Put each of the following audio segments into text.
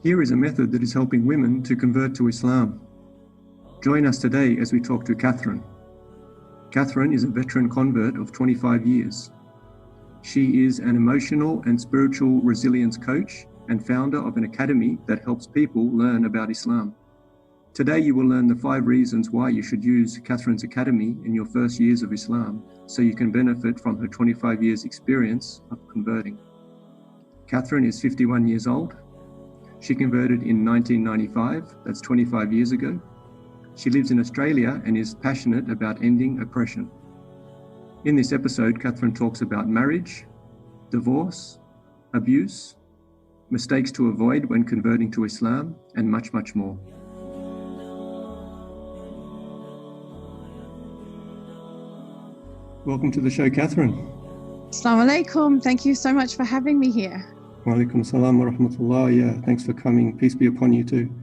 Here is a method that is helping women to convert to Islam. Join us today as we talk to Kathryn. Kathryn is a veteran convert of 25 years. She is an emotional and spiritual resilience coach and founder of an academy that helps people learn about Islam. Today you will learn the 5 reasons why you should use Kathryn's academy in your first years of Islam so you can benefit from her 25 years experience of converting. Kathryn is 51 years old. She converted in 1995, that's 25 years ago. She lives in Australia and is passionate about ending oppression. In this episode, Kathryn talks about marriage, divorce, abuse, mistakes to avoid when converting to Islam, and much, much more. Welcome to the show, Kathryn. Assalamu alaikum. Thank you so much for having me here. Wa alaikum salam wa rahmatullah. Yeah, thanks for coming. Peace be upon you too.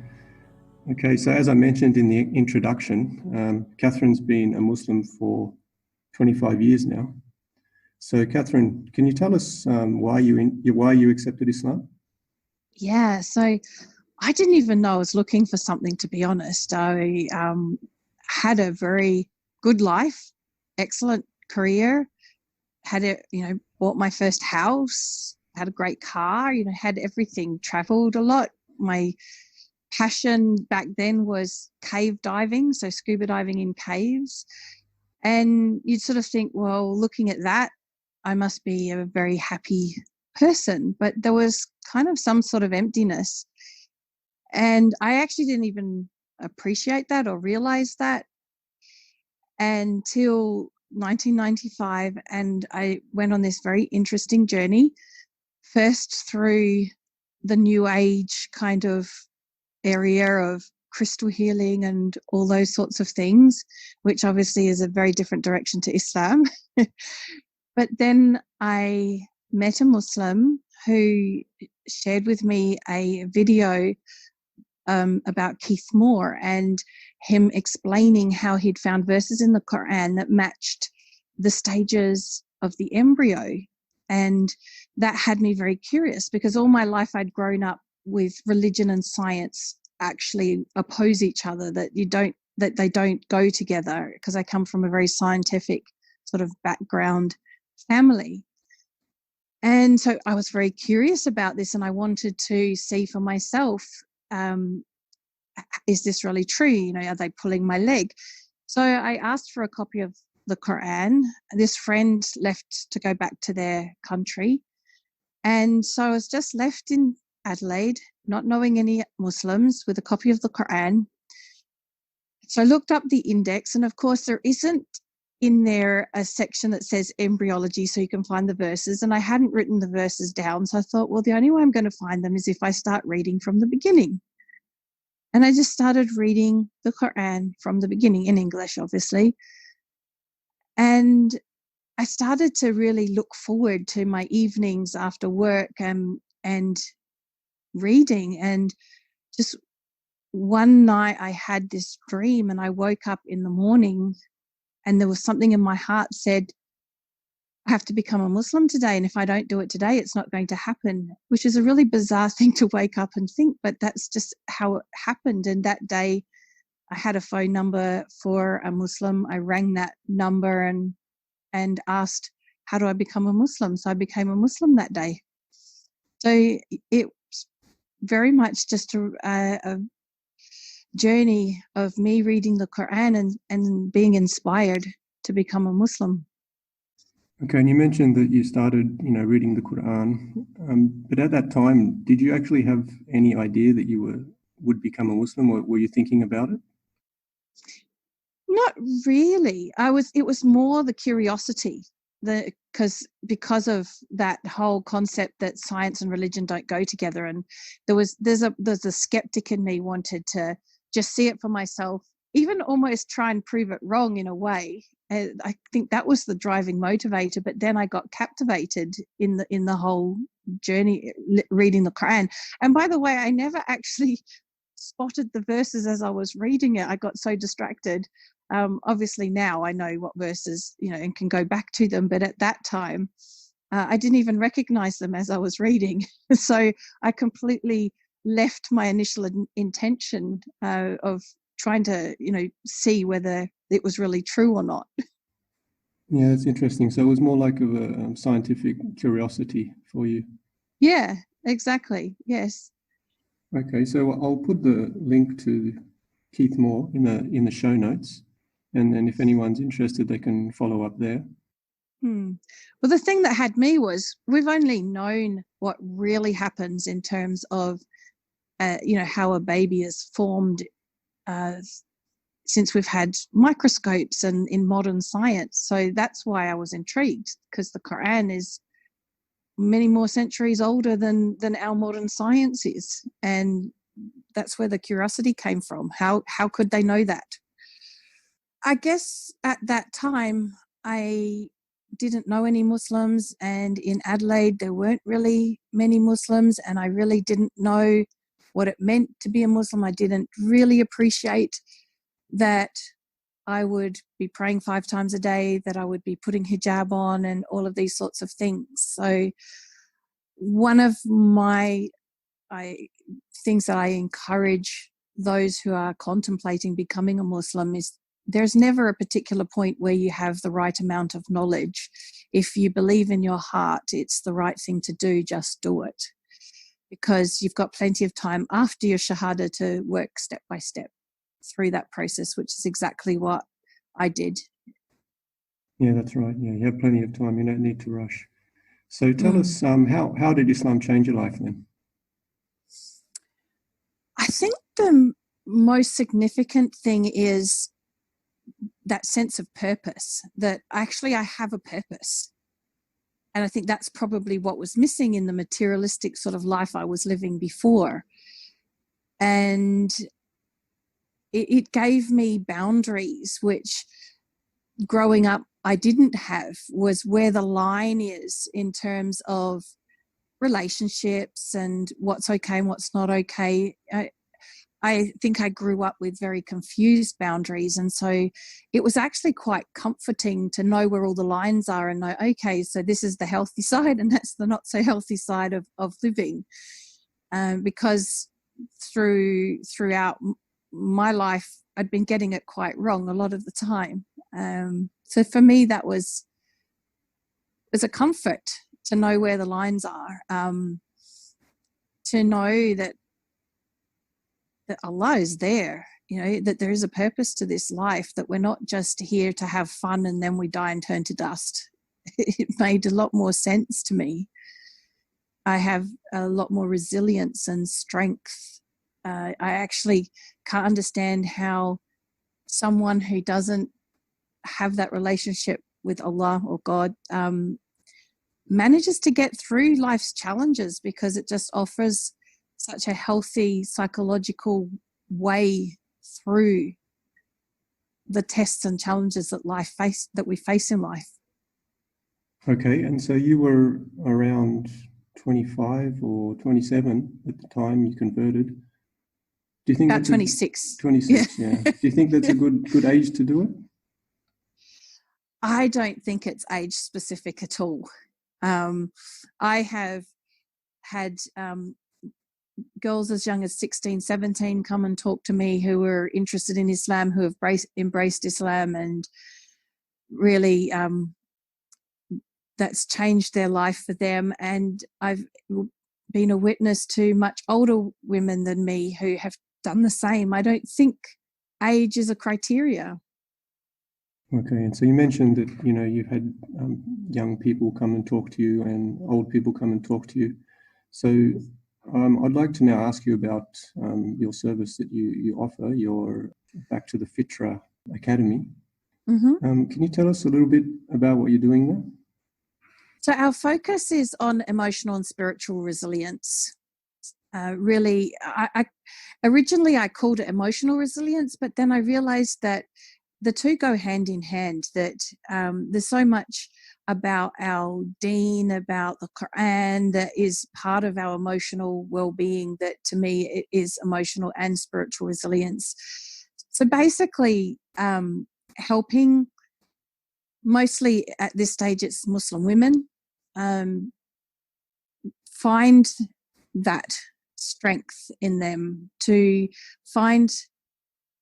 Okay, so as I mentioned in the introduction, Kathryn's been a Muslim for 25 years now. So Kathryn, can you tell us why you accepted Islam? Yeah, so I didn't even know I was looking for something, to be honest. I had a very good life, excellent career, bought my first house, had a great car, had everything, traveled a lot. My passion back then was cave diving, so scuba diving in caves. And you'd sort of think, well, looking at that, I must be a very happy person. But there was kind of some sort of emptiness. And I actually didn't even appreciate that or realize that until 1995. And I went on this very interesting journey, first through the New Age kind of area of crystal healing and all those sorts of things, which obviously is a very different direction to Islam. But then I met a Muslim who shared with me a video about Keith Moore and him explaining how he'd found verses in the Quran that matched the stages of the embryo. And that had me very curious, because all my life I'd grown up with religion and science actually oppose each other, that they don't go together, because I come from a very scientific sort of background family. And so I was very curious about this, and I wanted to see for myself, is this really true? Are they pulling my leg? So I asked for a copy of the Quran. This friend left to go back to their country. And so I was just left in Adelaide, not knowing any Muslims, with a copy of the Quran. So I looked up the index, and of course there isn't in there a section that says embryology so you can find the verses, and I hadn't written the verses down. So I thought, well, the only way I'm going to find them is if I start reading from the beginning. And I just started reading the Quran from the beginning, in English, obviously. And I started to really look forward to my evenings after work and reading. And just one night I had this dream, and I woke up in the morning and there was something in my heart said, I have to become a Muslim today, and if I don't do it today, it's not going to happen, which is a really bizarre thing to wake up and think, but that's just how it happened. And that day I had a phone number for a Muslim. I rang that number and asked, how do I become a Muslim? So I became a Muslim that day. So it's very much just a journey of me reading the Quran and being inspired to become a Muslim. Okay, and you mentioned that you started, reading the Quran, but at that time, did you actually have any idea that you would become a Muslim, or were you thinking about it? Not really. It was more the curiosity, because of that whole concept that science and religion don't go together, and there's a skeptic in me wanted to just see it for myself, even almost try and prove it wrong in a way. I think that was the driving motivator. But then I got captivated in the whole journey reading the Quran. And by the way, I never actually spotted the verses as I was reading it. I got so distracted. Obviously now I know what verses, and can go back to them. But at that time, I didn't even recognize them as I was reading. So I completely left my initial intention of trying to, see whether it was really true or not. Yeah, that's interesting. So it was more like of a scientific curiosity for you. Yeah, exactly. Yes. Okay, so I'll put the link to Keith Moore in the show notes, and then if anyone's interested, they can follow up there. Well, the thing that had me was we've only known what really happens in terms of, how a baby is formed since we've had microscopes and in modern science. So that's why I was intrigued, because the Quran is many more centuries older than our modern science is. And that's where the curiosity came from. How could they know that? I guess at that time, I didn't know any Muslims, and in Adelaide, there weren't really many Muslims, and I really didn't know what it meant to be a Muslim. I didn't really appreciate that I would be praying 5 times a day, that I would be putting hijab on and all of these sorts of things. So one of my things that I encourage those who are contemplating becoming a Muslim is there's never a particular point where you have the right amount of knowledge. If you believe in your heart it's the right thing to do, just do it. Because you've got plenty of time after your Shahada to work step by step through that process, which is exactly what I did. Yeah, that's right. Yeah, you have plenty of time. You don't need to rush. So tell us, how did Islam change your life then? I think the most significant thing is that sense of purpose, that actually I have a purpose. And I think that's probably what was missing in the materialistic sort of life I was living before. And it gave me boundaries, which growing up I didn't have, was where the line is in terms of relationships and what's okay and what's not okay. I think I grew up with very confused boundaries. And so it was actually quite comforting to know where all the lines are and know, okay, so this is the healthy side and that's the not so healthy side of living. Because throughout my life, I'd been getting it quite wrong a lot of the time. So for me, that was a comfort to know where the lines are, to know that Allah is there, that there is a purpose to this life, that we're not just here to have fun and then we die and turn to dust. It made a lot more sense to me. I have a lot more resilience and strength. I actually can't understand how someone who doesn't have that relationship with Allah or God manages to get through life's challenges, because it just offers such a healthy psychological way through the tests and challenges that we face in life. Okay, and so you were around 25 or 27 at the time you converted. Do you think about 26? 26, yeah. Do you think that's a good age to do it? I don't think it's age specific at all. I have had girls as young as 16, 17 come and talk to me who were interested in Islam, who have embraced Islam, and really that's changed their life for them. And I've been a witness to much older women than me who have done the same. I don't think age is a criteria. Okay, and so you mentioned that, you've had young people come and talk to you and old people come and talk to you. So I'd like to now ask you about your service that you offer, your Back to the Fitra Academy. Mm-hmm. Can you tell us a little bit about what you're doing there? So our focus is on emotional and spiritual resilience. Really, originally I called it emotional resilience, but then I realized that the two go hand in hand, that there's so much about our deen, about the Quran, that is part of our emotional well-being, that to me it is emotional and spiritual resilience. So basically helping, mostly at this stage it's Muslim women, find that strength in them, to find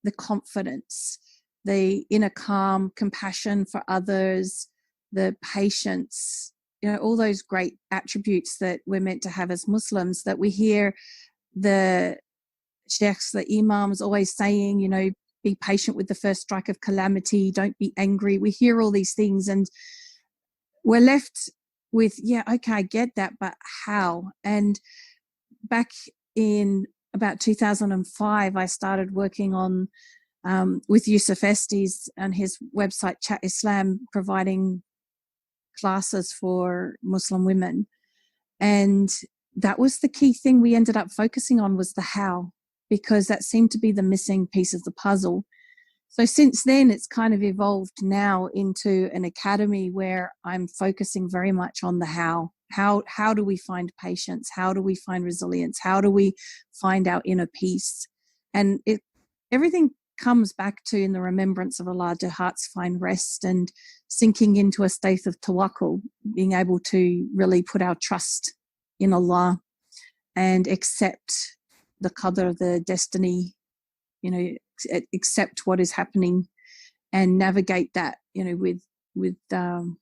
the confidence, the inner calm, compassion for others, the patience, all those great attributes that we're meant to have as Muslims, that we hear the sheikhs, the imams always saying, be patient with the first strike of calamity, don't be angry. We hear all these things and we're left with, yeah, okay, I get that, but how? And back in about 2005, I started working on with Yusuf Estes and his website Chat Islam, providing classes for Muslim women. And that was the key thing we ended up focusing on, was the how, because that seemed to be the missing piece of the puzzle. So since then, it's kind of evolved now into an academy where I'm focusing very much on the how. How do we find patience? How do we find resilience? How do we find our inner peace? And everything comes back to, in the remembrance of Allah, do hearts find rest, and sinking into a state of tawakkul, being able to really put our trust in Allah and accept the qadr, the destiny, accept what is happening and navigate that, with the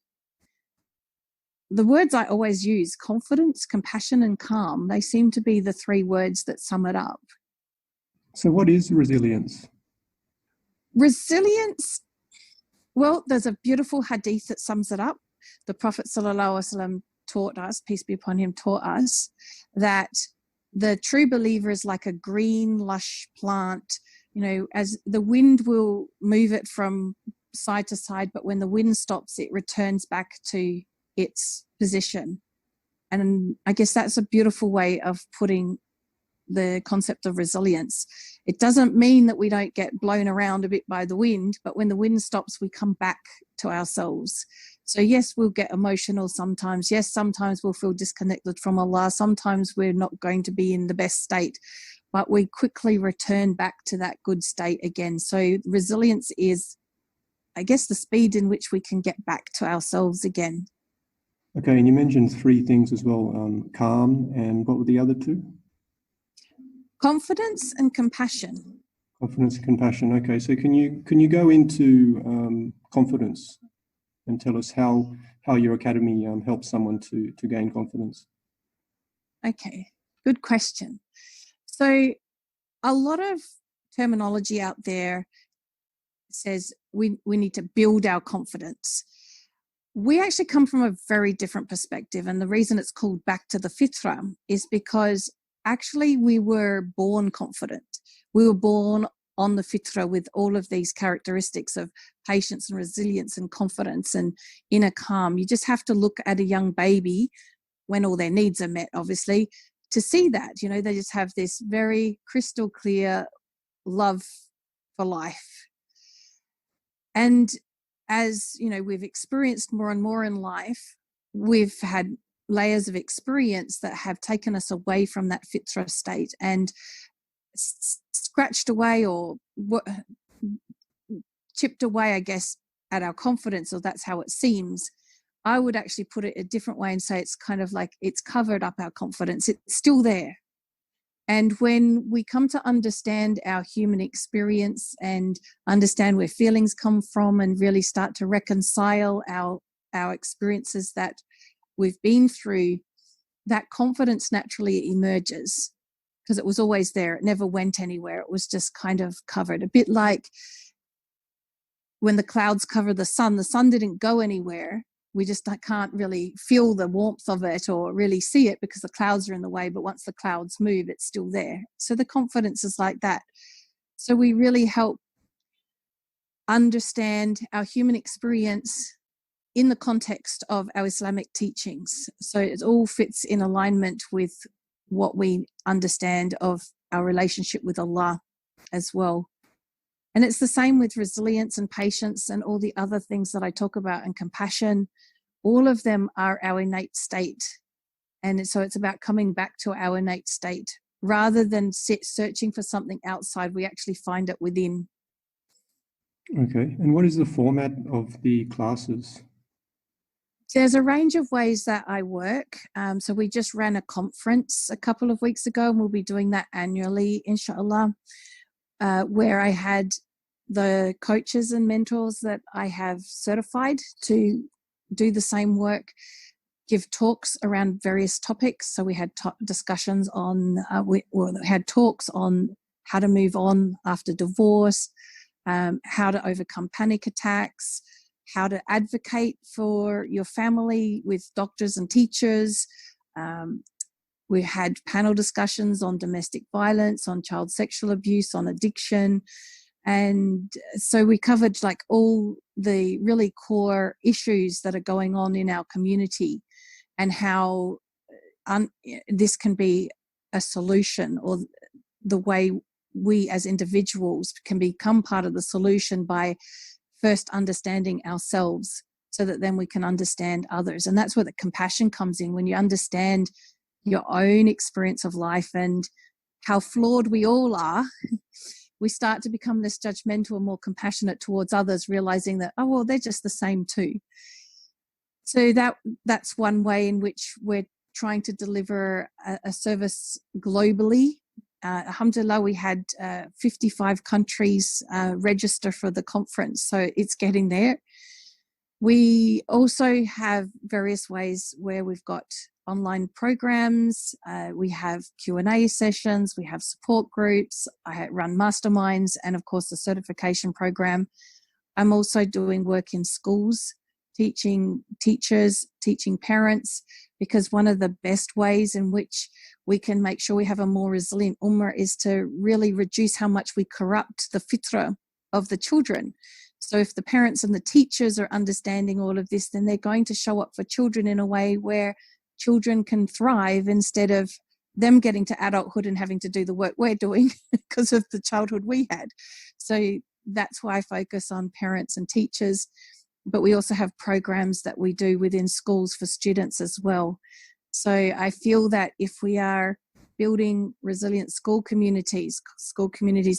words I always use: confidence, compassion, and calm. They seem to be the three words that sum it up. So what is resilience? Resilience, well, there's a beautiful hadith that sums it up. The Prophet ﷺ taught us, peace be upon him, taught us that the true believer is like a green, lush plant. As the wind will move it from side to side, but when the wind stops, it returns back to its position. And I guess that's a beautiful way of putting the concept of resilience. It doesn't mean that we don't get blown around a bit by the wind, but when the wind stops, we come back to ourselves. So yes, we'll get emotional sometimes. Yes, sometimes we'll feel disconnected from Allah. Sometimes we're not going to be in the best state, but we quickly return back to that good state again. So resilience is, I guess, the speed in which we can get back to ourselves again. Okay, and you mentioned three things as well, calm, and what were the other two? Confidence and compassion. Confidence and compassion. Okay, so can you go into confidence and tell us how your academy helps someone to gain confidence? Okay, good question. So a lot of terminology out there says we need to build our confidence. We actually come from a very different perspective, and the reason it's called back to the fitra is because actually we were born confident. We were born on the fitra with all of these characteristics of patience and resilience and confidence and inner calm. You just have to look at a young baby when all their needs are met, obviously, to see that. They just have this very crystal clear love for life. And as we've experienced more and more in life, we've had layers of experience that have taken us away from that fitra state and scratched away or chipped away, I guess, at our confidence, or that's how it seems. I would actually put it a different way and say it's kind of like it's covered up our confidence. It's still there. And when we come to understand our human experience and understand where feelings come from and really start to reconcile our experiences that we've been through, that confidence naturally emerges because it was always there. It never went anywhere. It was just kind of covered. A bit like when the clouds cover the sun didn't go anywhere. We just can't really feel the warmth of it or really see it because the clouds are in the way. But once the clouds move, it's still there. So the confidence is like that. So we really help understand our human experience in the context of our Islamic teachings. So it all fits in alignment with what we understand of our relationship with Allah as well. And it's the same with resilience and patience and all the other things that I talk about, and compassion. All of them are our innate state. And so it's about coming back to our innate state. Rather than searching for something outside, we actually find it within. Okay. And what is the format of the classes? There's a range of ways that I work. So we just ran a conference a couple of weeks ago, and we'll be doing that annually, inshallah, where I had the coaches and mentors that I have certified to do the same work give talks around various topics. So we had discussions on, we had talks on how to move on after divorce, how to overcome panic attacks, how to advocate for your family with doctors and teachers. We had panel discussions on domestic violence, on child sexual abuse, on addiction. And so we covered like all the really core issues that are going on in our community and how this can be a solution, or the way we as individuals can become part of the solution by first understanding ourselves, so that then we can understand others. And that's where the compassion comes in. When you understand your own experience of life and how flawed we all are, we start to become less judgmental and more compassionate towards others, realizing that, oh, well, they're just the same too. So that's one way in which we're trying to deliver a service globally. Alhamdulillah, we had 55 countries register for the conference, so it's getting there. We also have various ways where we've got online programs, we have Q&A sessions, we have support groups, I run masterminds, and of course the certification program. I'm also doing work in schools, teaching teachers, teaching parents, because one of the best ways in which we can make sure we have a more resilient ummah is to really reduce how much we corrupt the fitrah of the children. So if the parents and the teachers are understanding all of this, then they're going to show up for children in a way where children can thrive, instead of them getting to adulthood and having to do the work we're doing because of the childhood we had. So that's why I focus on parents and teachers. But we also have programs that we do within schools for students as well. So I feel that if we are building resilient school communities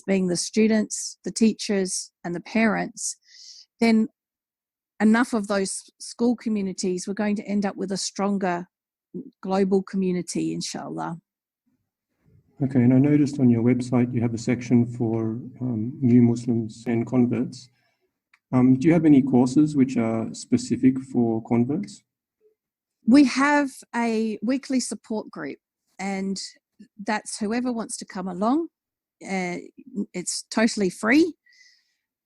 being the students, the teachers, and the parents, then enough of those school communities, we're going to end up with a stronger global community, inshallah. Okay, and I noticed on your website you have a section for new Muslims and converts. Do you have any courses which are specific for converts? We have a weekly support group, and that's whoever wants to come along. It's totally free.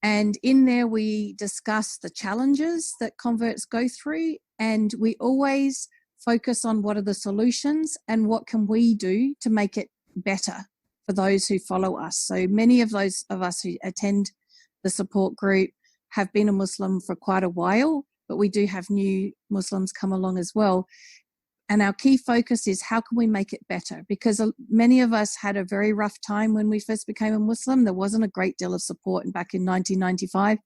And in there we discuss the challenges that converts go through, and we always focus on what are the solutions and what can we do to make it better for those who follow us. So many of those of us who attend the support group have been a Muslim for quite a while, but we do have new Muslims come along as well. And our key focus is how can we make it better? Because many of us had a very rough time when we first became a Muslim. There wasn't a great deal of support back in 1995.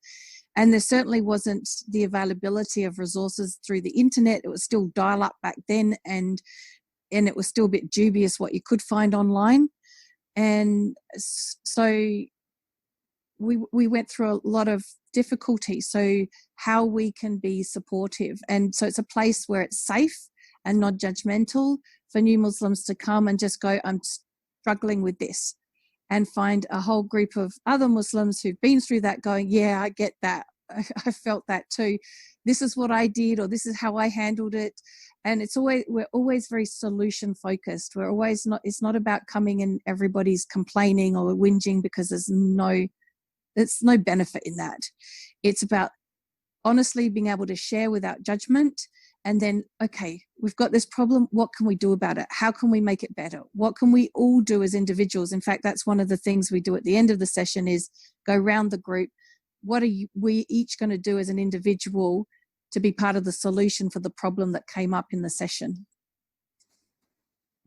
And there certainly wasn't the availability of resources through the internet. It was still dial-up back then, and it was still a bit dubious what you could find online. And so we went through a lot of difficulty. So how we can be supportive. And so it's a place where it's safe and not judgmental for new Muslims to come and just go, I'm struggling with this, and find a whole group of other Muslims who've been through that going, yeah, I get that. I felt that too. This is what I did, or this is how I handled it. And we're always very solution focused. We're always not, it's not about coming and everybody's complaining or whinging, because there's no benefit in that. It's about honestly being able to share without judgment. And then, okay, we've got this problem. What can we do about it? How can we make it better? What can we all do as individuals? In fact, that's one of the things we do at the end of the session is go around the group. What are we each going to do as an individual to be part of the solution for the problem that came up in the session?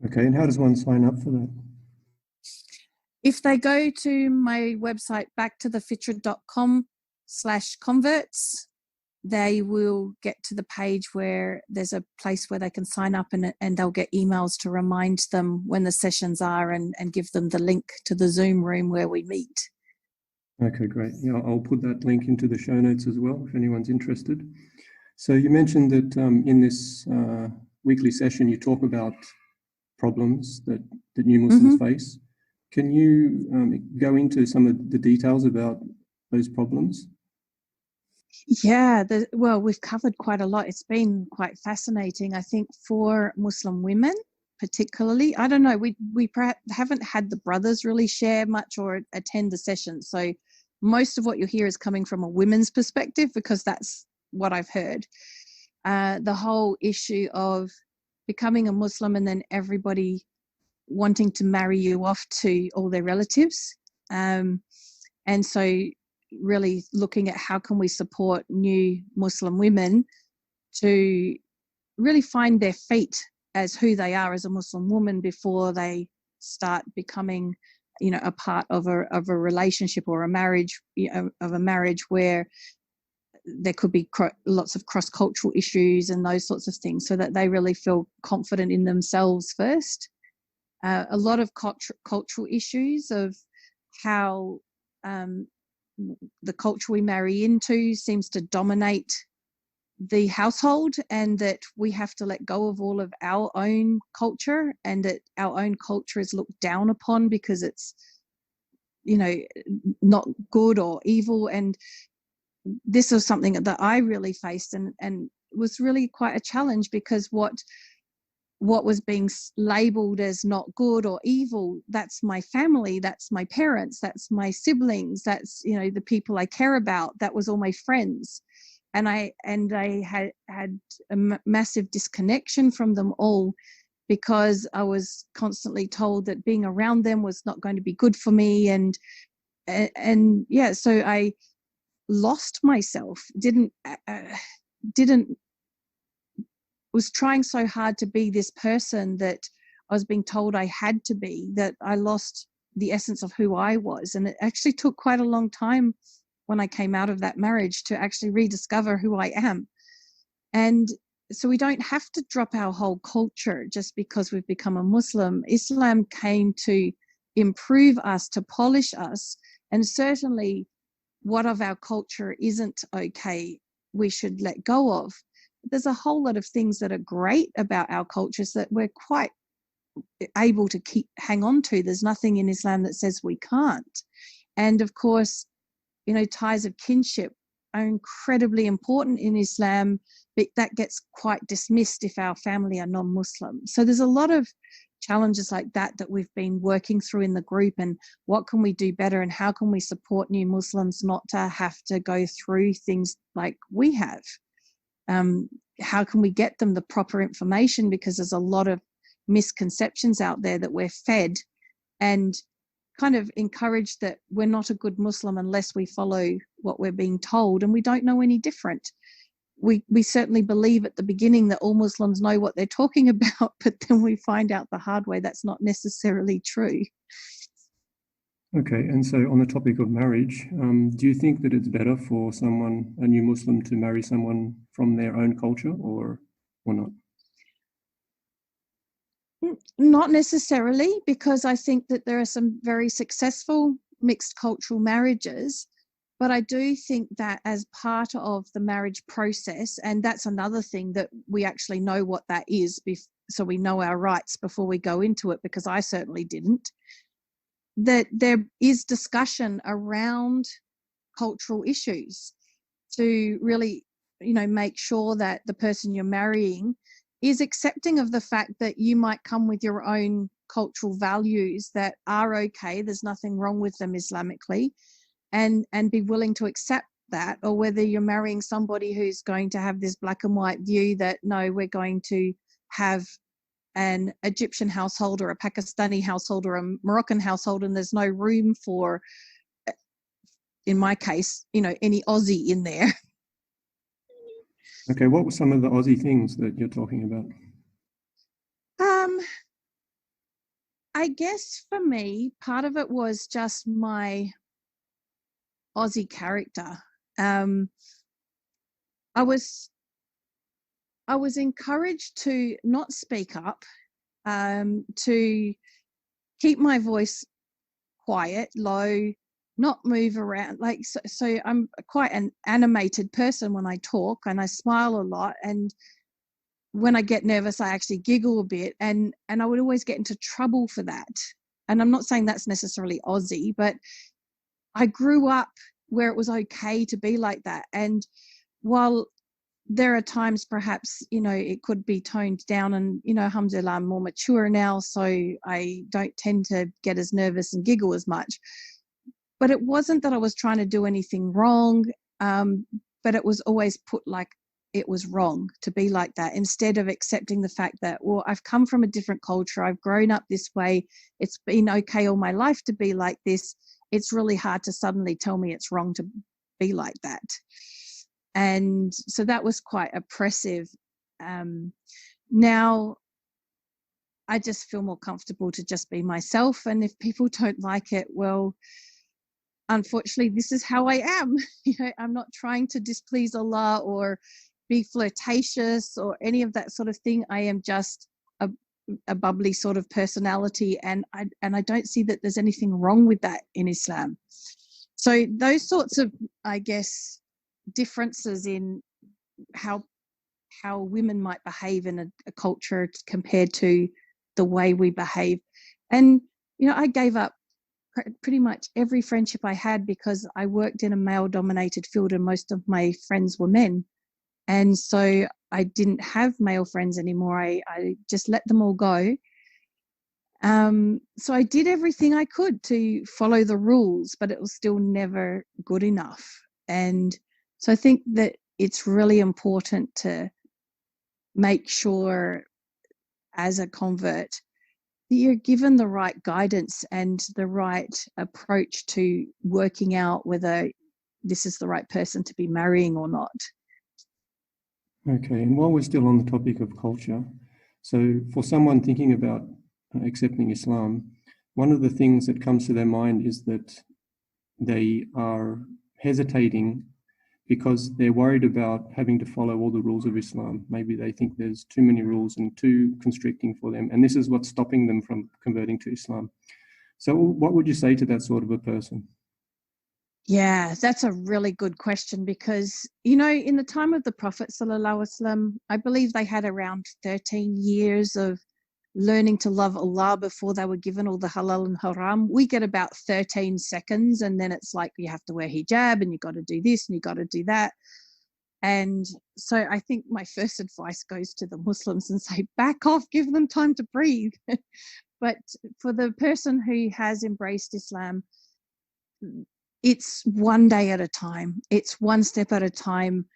Okay, and how does one sign up for that? If they go to my website, backtothefitra.com/converts, they will get to the page where there's a place where they can sign up, and they'll get emails to remind them when the sessions are, and give them the link to the Zoom room where we meet. Okay, great. Yeah, I'll put that link into the show notes as well if anyone's interested. So you mentioned that in this weekly session, you talk about problems that new Muslims face. Can you go into some of the details about those problems? Yeah, well, we've covered quite a lot. It's been quite fascinating, I think, for Muslim women, particularly. I don't know, we perhaps haven't had the brothers really share much or attend the sessions. So most of what you hear is coming from a women's perspective, because that's what I've heard. The whole issue of becoming a Muslim and then everybody wanting to marry you off to all their relatives. And so really looking at how can we support new Muslim women to really find their feet as who they are as a Muslim woman before they start becoming, a part of a relationship or a marriage, of a marriage where there could be lots of cross-cultural issues and those sorts of things, so that they really feel confident in themselves first. A lot of cultural issues of how the culture we marry into seems to dominate the household, and that we have to let go of all of our own culture, and that our own culture is looked down upon because it's, not good or evil. And this was something that I really faced and was really quite a challenge, because what was being labeled as not good or evil, that's my family, that's my parents, that's my siblings, that's, the people I care about, that was all my friends. And I had a massive disconnection from them all, because I was constantly told that being around them was not going to be good for me. And yeah, so I lost myself, didn't was trying so hard to be this person that I was being told I had to be, that I lost the essence of who I was. And it actually took quite a long time when I came out of that marriage to actually rediscover who I am. And so we don't have to drop our whole culture just because we've become a Muslim. Islam came to improve us, to polish us, and certainly what of our culture isn't okay, we should let go of. There's a whole lot of things that are great about our cultures that we're quite able to hang on to. There's nothing in Islam that says we can't. And of course, ties of kinship are incredibly important in Islam, but that gets quite dismissed if our family are non-Muslim. So there's a lot of challenges like that we've been working through in the group, and what can we do better, and how can we support new Muslims not to have to go through things like we have. How can we get them the proper information, because there's a lot of misconceptions out there that we're fed, and kind of encouraged that we're not a good Muslim unless we follow what we're being told, and we don't know any different. We certainly believe at the beginning that all Muslims know what they're talking about, but then we find out the hard way that's not necessarily true. Okay, and so on the topic of marriage, do you think that it's better for a new Muslim, to marry someone from their own culture, or not? Not necessarily, because I think that there are some very successful mixed cultural marriages, but I do think that as part of the marriage process, and that's another thing that we actually know what that is, so we know our rights before we go into it, because I certainly didn't, that there is discussion around cultural issues to really, make sure that the person you're marrying is accepting of the fact that you might come with your own cultural values that are okay, there's nothing wrong with them Islamically, and be willing to accept that, or whether you're marrying somebody who's going to have this black and white view that, no, we're going to have an Egyptian household or a Pakistani household or a Moroccan household, and there's no room for, in my case, any Aussie in there. Okay, what were some of the Aussie things that you're talking about? I guess for me, part of it was just my Aussie character. I was encouraged to not speak up, to keep my voice quiet, low, not move around. Like, so I'm quite an animated person when I talk, and I smile a lot. And when I get nervous, I actually giggle a bit, and I would always get into trouble for that. And I'm not saying that's necessarily Aussie, but I grew up where it was okay to be like that. And while there are times perhaps, it could be toned down, and, alhamdulillah, I'm more mature now, so I don't tend to get as nervous and giggle as much. But it wasn't that I was trying to do anything wrong, but it was always put like it was wrong to be like that, instead of accepting the fact that, well, I've come from a different culture, I've grown up this way, it's been okay all my life to be like this. It's really hard to suddenly tell me it's wrong to be like that. And so that was quite oppressive. Now I just feel more comfortable to just be myself. And if people don't like it, well, unfortunately, this is how I am. I'm not trying to displease Allah or be flirtatious or any of that sort of thing. I am just a bubbly sort of personality, and I don't see that there's anything wrong with that in Islam. So those sorts of, I guess, differences in how women might behave in a culture compared to the way we behave. And I gave up pretty much every friendship I had because I worked in a male-dominated field, and most of my friends were men. And so I didn't have male friends anymore. I just let them all go. So I did everything I could to follow the rules, but it was still never good enough. And so I think that it's really important to make sure as a convert that you're given the right guidance and the right approach to working out whether this is the right person to be marrying or not. Okay, and while we're still on the topic of culture, so for someone thinking about accepting Islam, one of the things that comes to their mind is that they are hesitating because they're worried about having to follow all the rules of Islam. Maybe they think there's too many rules and too constricting for them, and this is what's stopping them from converting to Islam. So what would you say to that sort of a person? Yeah, that's a really good question, because, in the time of the Prophet ﷺ, I believe they had around 13 years of learning to love Allah before they were given all the halal and haram. We get about 13 seconds, and then it's like you have to wear hijab and you got to do this and you got to do that. And so I think my first advice goes to the Muslims and say, back off, give them time to breathe. But for the person who has embraced Islam, it's one day at a time. It's one step at a time.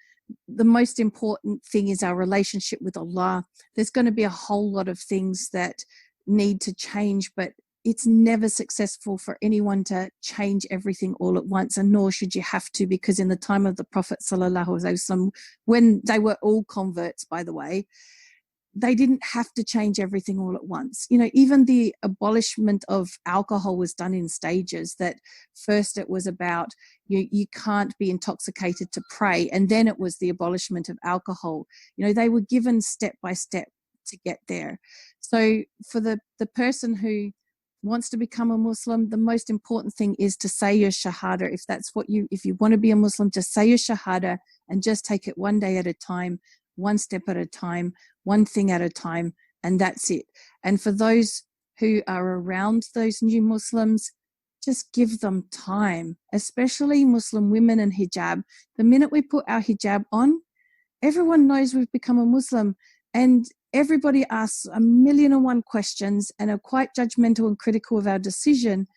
The most important thing is our relationship with Allah. There's going to be a whole lot of things that need to change, but it's never successful for anyone to change everything all at once, and nor should you have to, because in the time of the Prophet ﷺ, when they were all converts, by the way, they didn't have to change everything all at once. Even the abolishment of alcohol was done in stages. That first it was about you can't be intoxicated to pray, and then it was the abolishment of alcohol. They were given step by step to get there. So for the person who wants to become a Muslim, the most important thing is to say your shahada. If you want to be a Muslim, just say your shahada and just take it one day at a time, one step at a time, one thing at a time, and that's it. And for those who are around those new Muslims, just give them time, especially Muslim women in hijab. The minute we put our hijab on, everyone knows we've become a Muslim, and everybody asks 1,000,001 questions and are quite judgmental and critical of our decision.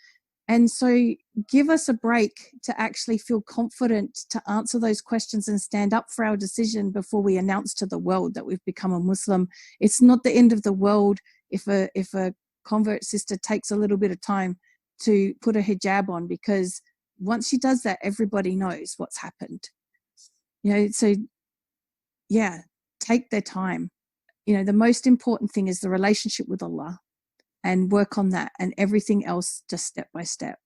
And so give us a break to actually feel confident to answer those questions and stand up for our decision before we announce to the world that we've become a Muslim. It's not the end of the world if a convert sister takes a little bit of time to put a hijab on, because once she does that, everybody knows what's happened. So yeah, take their time. The most important thing is the relationship with Allah, and work on that, and everything else just step by step.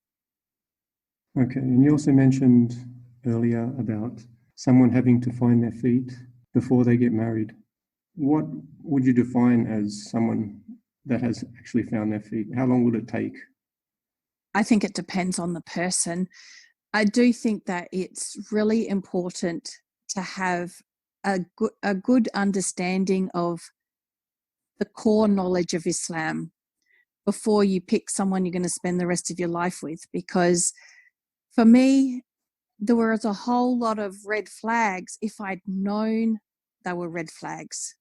Okay, and you also mentioned earlier about someone having to find their feet before they get married. What would you define as someone that has actually found their feet? How long would it take? I think it depends on the person. I do think that it's really important to have a good understanding of the core knowledge of Islam before you pick someone you're going to spend the rest of your life with. Because for me, there was a whole lot of red flags if I'd known they were red flags,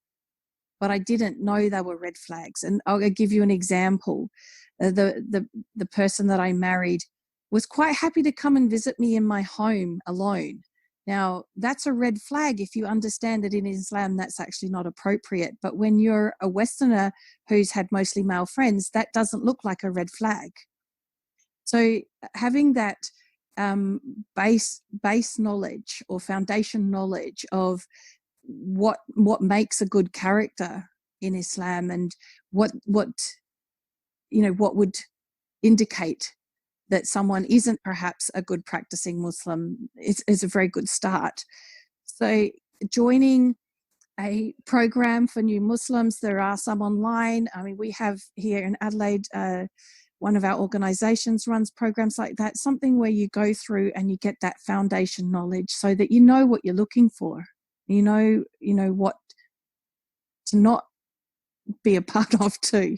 but I didn't know they were red flags. And I'll give you an example. The person that I married was quite happy to come and visit me in my home alone. Now, that's a red flag if you understand that in Islam that's actually not appropriate. But when you're a Westerner who's had mostly male friends, that doesn't look like a red flag. So having that base knowledge or foundation knowledge of what makes a good character in Islam and what would indicate that someone isn't perhaps a good practicing Muslim is a very good start. So joining a program for new Muslims, there are some online. I mean, we have here in Adelaide, one of our organisations runs programs like that, something where you go through and you get that foundation knowledge so that you know what you're looking for. You know what to not be a part of too.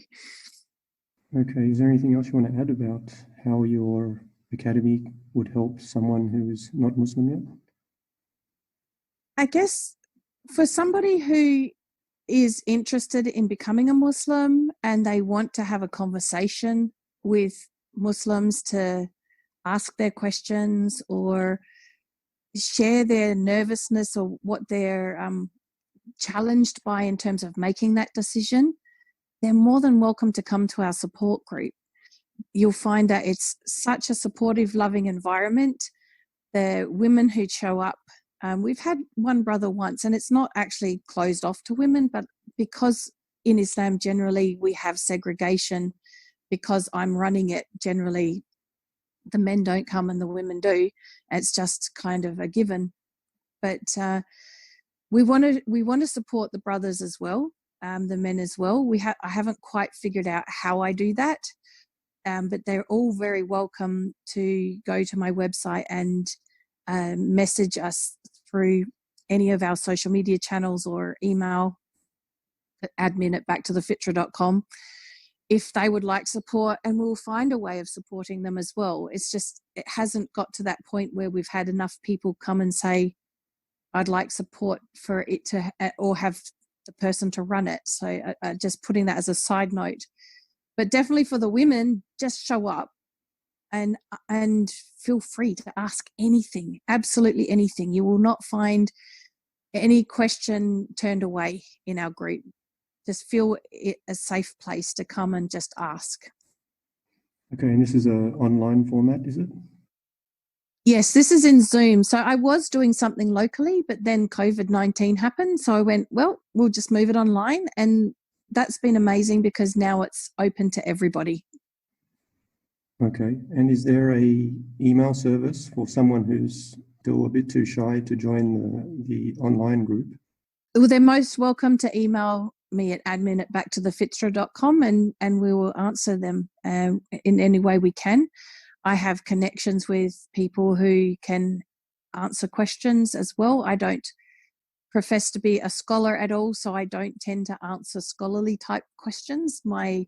Okay, is there anything else you want to add about how your academy would help someone who is not Muslim yet? I guess for somebody who is interested in becoming a Muslim and they want to have a conversation with Muslims to ask their questions or share their nervousness or what they're challenged by in terms of making that decision, they're more than welcome to come to our support group. You'll find that it's such a supportive, loving environment. The women who show up, we've had one brother once, and it's not actually closed off to women, but because in Islam generally we have segregation, because I'm running it, generally the men don't come and the women do. It's just kind of a given. But we want to support the brothers as well, the men as well. I haven't quite figured out how I do that, but they're all very welcome to go to my website and message us through any of our social media channels or email admin@backtothefitra.com if they would like support, and we'll find a way of supporting them as well. It's just it hasn't got to that point where we've had enough people come and say, I'd like support for it to, or have the person to run it. So just putting that as a side note. But definitely for the women, just show up and feel free to ask anything, absolutely anything. You will not find any question turned away in our group. Just feel it a safe place to come and just ask. Okay, and this is an online format, is it? Yes, this is in Zoom. So I was doing something locally, but then COVID-19 happened. So I went, well, we'll just move it online. And that's been amazing because now it's open to everybody. Okay, and is there a email service for someone who's still a bit too shy to join the online group? Well, they're most welcome to email me at admin@backtothefitra.com and we will answer them in any way we can. I have connections with people who can answer questions as well. I don't profess to be a scholar at all, so I don't tend to answer scholarly type questions. My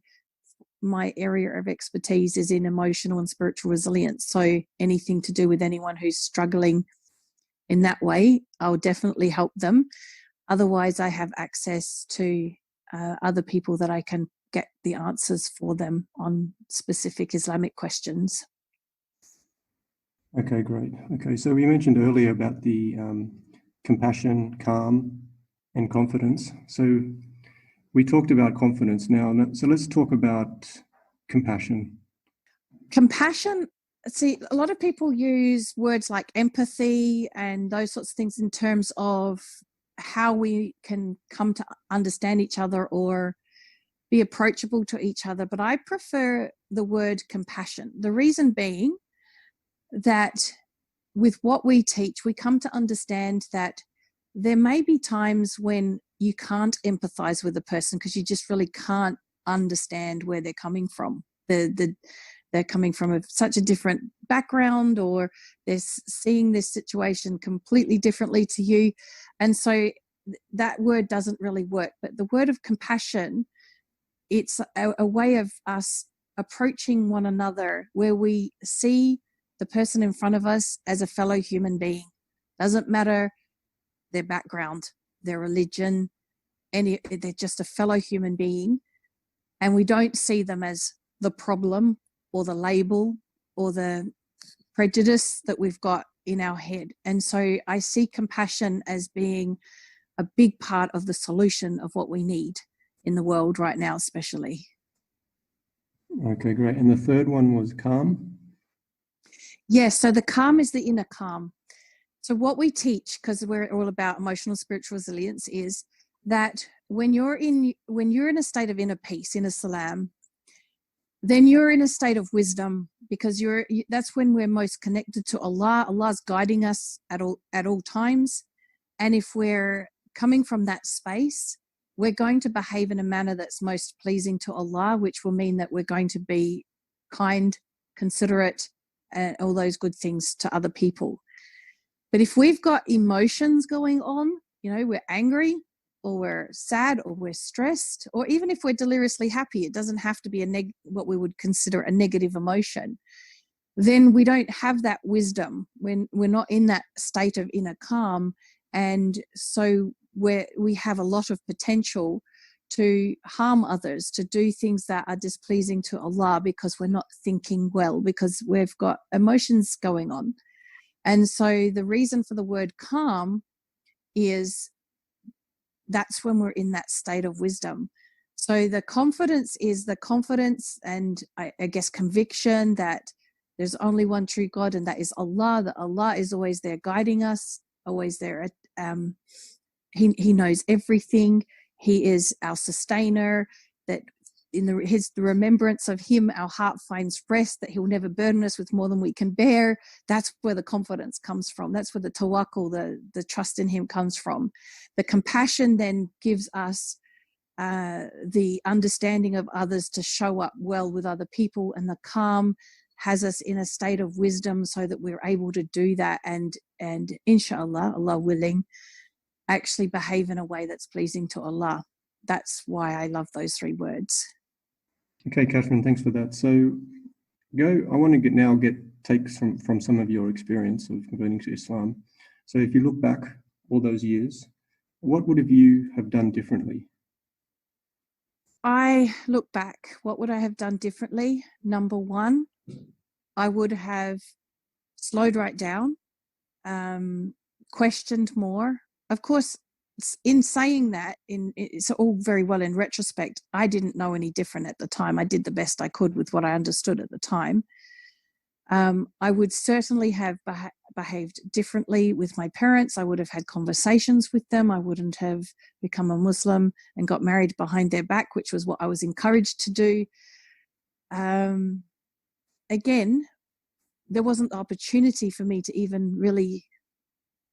area of expertise is in emotional and spiritual resilience. So anything to do with anyone who's struggling in that way, I'll definitely help them. Otherwise, I have access to other people that I can get the answers for them on specific Islamic questions. Okay, great. Okay, so we mentioned earlier about the compassion, calm, and confidence. So we talked about confidence now. So let's talk about compassion. Compassion, see, a lot of people use words like empathy and those sorts of things in terms of how we can come to understand each other or be approachable to each other. But I prefer the word compassion. The reason being that with what we teach, we come to understand that there may be times when you can't empathize with a person because you just really can't understand where they're coming from. The they're coming from such a different background, or they're seeing this situation completely differently to you. And so that word doesn't really work. But the word of compassion, it's a way of us approaching one another where we see the person in front of us as a fellow human being. Doesn't matter their background, their religion, they're just a fellow human being. And we don't see them as the problem or the label or the prejudice that we've got in our head. And so I see compassion as being a big part of the solution of what we need in the world right now, especially. Okay, great. And the third one was calm? Yes, so the calm is the inner calm. So what we teach, because we're all about emotional spiritual resilience, is that when you're in a state of inner peace, inner salam, then you're in a state of wisdom, because that's when we're most connected to Allah. Allah's guiding us at all times. And if we're coming from that space, we're going to behave in a manner that's most pleasing to Allah, which will mean that we're going to be kind, considerate, and all those good things to other people. But if we've got emotions going on, we're angry, or we're sad, or we're stressed, or even if we're deliriously happy, it doesn't have to be what we would consider a negative emotion, then we don't have that wisdom when we're not in that state of inner calm. And so we have a lot of potential to harm others, to do things that are displeasing to Allah, because we're not thinking well, because we've got emotions going on. And so the reason for the word calm is that's when we're in that state of wisdom. So the confidence is the confidence and I guess conviction that there's only one true God, and that is Allah, that Allah is always there guiding us, always there. He knows everything. He is our sustainer, that in the remembrance of him, our heart finds rest, that he'll never burden us with more than we can bear. That's where the confidence comes from. That's where the tawakkul, the trust in him, comes from. The compassion then gives us the understanding of others to show up well with other people, and the calm has us in a state of wisdom so that we're able to do that and inshallah, Allah willing, actually behave in a way that's pleasing to Allah. That's why I love those three words. Okay, Kathryn, thanks for that. So I want to get takes from some of your experience of converting to Islam. So if you look back all those years, what would you have done differently? I look back, what would I have done differently? Number one, I would have slowed right down, questioned more. Of course, in saying that, it's all very well in retrospect. I didn't know any different at the time. I did the best I could with what I understood at the time. I would certainly have behaved differently with my parents. I would have had conversations with them. I wouldn't have become a Muslim and got married behind their back, which was what I was encouraged to do. Again, there wasn't the opportunity for me to even really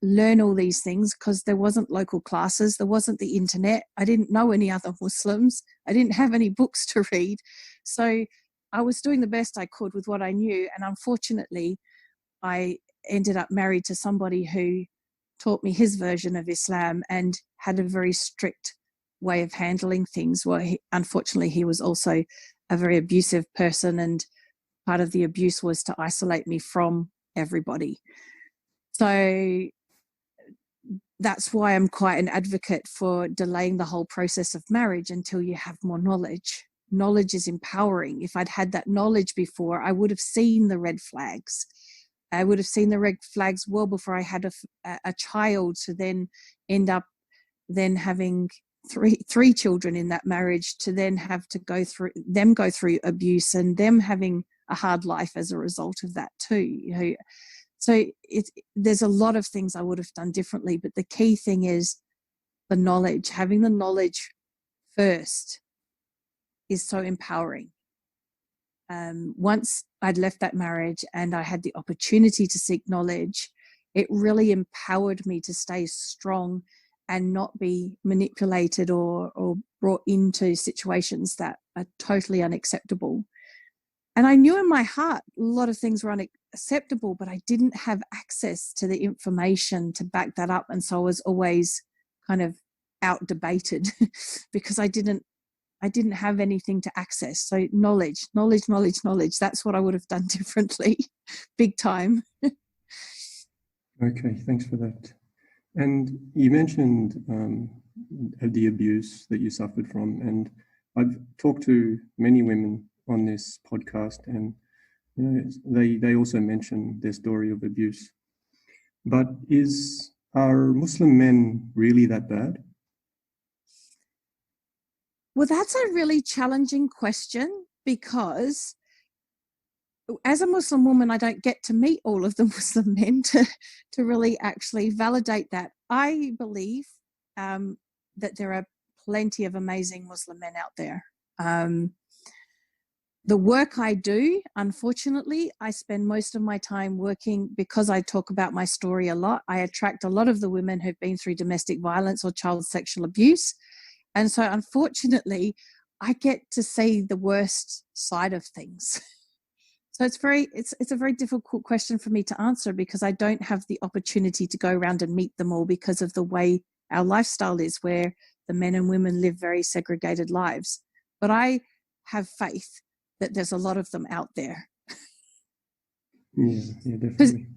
learn all these things, because there wasn't local classes, there wasn't the internet. I didn't know any other Muslims. I didn't have any books to read. So I was doing the best I could with what I knew. And unfortunately, I ended up married to somebody who taught me his version of Islam and had a very strict way of handling things. Well, unfortunately, he was also a very abusive person, and part of the abuse was to isolate me from everybody. So that's why I'm quite an advocate for delaying the whole process of marriage until you have more knowledge. Knowledge is empowering. If I'd had that knowledge before, I would have seen the red flags. I would have seen the red flags well before I had a child, to then end up then having three children in that marriage, to then have to go through abuse and them having a hard life as a result of that too. So there's a lot of things I would have done differently, but the key thing is the knowledge. Having the knowledge first is so empowering. Once I'd left that marriage and I had the opportunity to seek knowledge, it really empowered me to stay strong and not be manipulated or brought into situations that are totally unacceptable. And I knew in my heart a lot of things were unacceptable, but I didn't have access to the information to back that up. And so I was always kind of out debated because I didn't have anything to access. So knowledge. That's what I would have done differently, big time. Okay, thanks for that. And you mentioned the abuse that you suffered from, and I've talked to many women on this podcast, and they also mention their story of abuse. But are Muslim men really that bad? Well, that's a really challenging question, because as a Muslim woman, I don't get to meet all of the Muslim men to really actually validate that. I believe that there are plenty of amazing Muslim men out there. The work I do, unfortunately, I spend most of my time working, because I talk about my story a lot. I attract a lot of the women who've been through domestic violence or child sexual abuse. And so, unfortunately, I get to see the worst side of things. So it's a very difficult question for me to answer, because I don't have the opportunity to go around and meet them all because of the way our lifestyle is, where the men and women live very segregated lives. But I have faith that there's a lot of them out there. Yeah, definitely.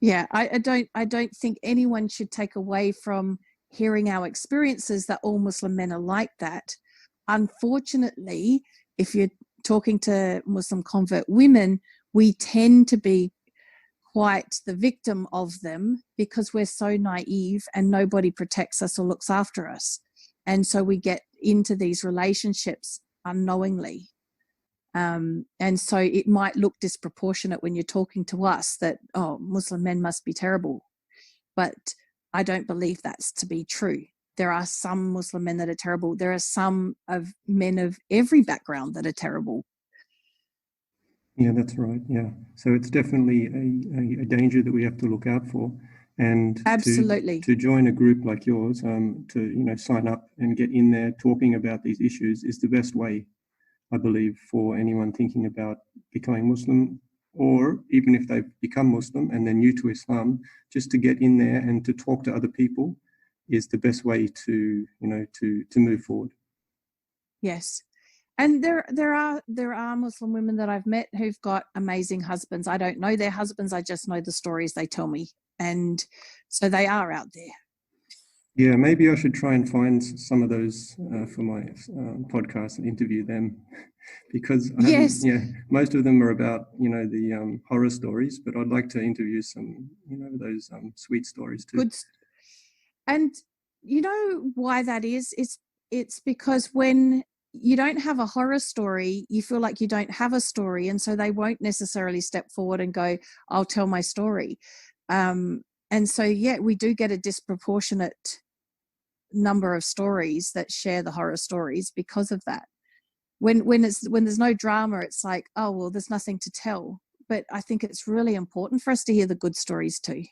Yeah, I don't think anyone should take away from hearing our experiences that all Muslim men are like that. Unfortunately, if you're talking to Muslim convert women, we tend to be quite the victim of them, because we're so naive and nobody protects us or looks after us. And so we get into these relationships unknowingly. And so it might look disproportionate when you're talking to us that, oh, Muslim men must be terrible. But I don't believe that's to be true. There are some Muslim men that are terrible. There are some men of every background that are terrible. Yeah, that's right. Yeah. So it's definitely a danger that we have to look out for. And absolutely, to join a group like yours, to sign up and get in there talking about these issues is the best way, I believe, for anyone thinking about becoming Muslim, or even if they've become Muslim and they're new to Islam, just to get in there and to talk to other people is the best way to move forward. Yes. And there are Muslim women that I've met who've got amazing husbands. I don't know their husbands, I just know the stories they tell me. And so they are out there. Yeah, maybe I should try and find some of those for my podcast and interview them, because most of them are about the horror stories, but I'd like to interview some those sweet stories too. Good. And you know why that is? It's because when you don't have a horror story, you feel like you don't have a story, and so they won't necessarily step forward and go, I'll tell my story. And so, we do get a disproportionate number of stories that share the horror stories because of that. When there's no drama, it's like, oh, well, there's nothing to tell. But I think it's really important for us to hear the good stories too.